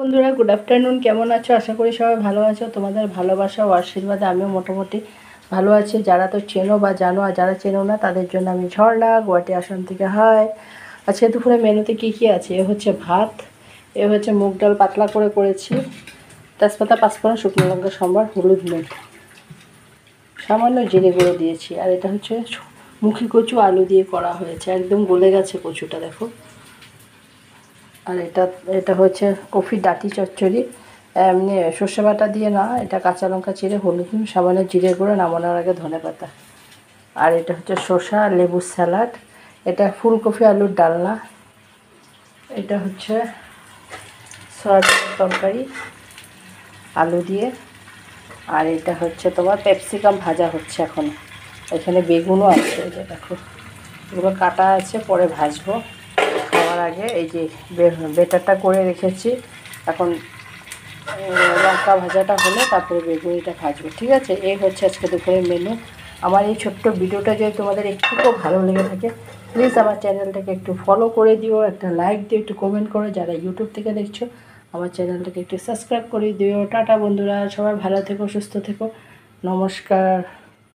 বন্ধুরা good afternoon, কেমন আছো? আশা করি সবাই ভালো আছো। তোমাদের ভালোবাসা ও আশীর্বাদে আমিও মোটামুটি ভালো আছি। যারা তো চেনো বা জানো, আর যারা চেনো না তাদের জন্য আমি ঝর্ণা, গুয়াহাটি আসাম থেকে। হাই, আজকে দুপুরে মেনুতে কী কী আছে? এ হচ্ছে ভাত, এ হচ্ছে মুগ ডাল পাতলা করে করেছি, তেজপাতা, পাঁচফোড়ন, শুকনো লঙ্কা, সম্বার, হলুদ, নুন, সামান্য জিরে গুঁড়ো দিয়েছি। আর এটা হচ্ছে মুখি কচু আলু দিয়ে করা হয়েছে, একদম গলে গেছে কচুটা, দেখো। আর এটা এটা হচ্ছে কফির ডাঁটি চচ্চড়ি, এমনি সর্ষে বাটা দিয়ে না, এটা কাঁচা লঙ্কা চিড়ে, হলুদ, নুন, সামান্য জিরে গুঁড়ো, নামানোর আগে ধনেপাতা। আর এটা হচ্ছে শসা লেবুর স্যালাড, এটা ফুলকপি আলুর ডালনা, এটা হচ্ছে সয়াবিনের তরকারি আলু দিয়ে। আর এটা হচ্ছে তোমার ক্যাপসিকাম ভাজা হচ্ছে এখন। এখানে বেগুনও আছে, এই যে দেখো, এগুলো কাটা আছে, পরে ভাজবো খাওয়ার আগে। এই যে বেটারটা করে রেখেছি, এখন লঙ্কা ভাজাটা হলে তারপরে বেগুনিটা ভাজবো, ঠিক আছে? এই হচ্ছে আজকে দুপুরের মেনু। আমার এই ছোট্ট ভিডিওটা যদি তোমাদের একটুও ভালো লেগে থাকে, প্লিজ আমার চ্যানেলটাকে একটু ফলো করে দিও, একটা লাইক দিও, একটু কমেন্ট করো। যারা ইউটিউব থেকে দেখছো আমার চ্যানেলটাকে একটু সাবস্ক্রাইব করে দিও। টাটা বন্ধুরা, সবাই ভালো থেকো, সুস্থ থেকো, নমস্কার।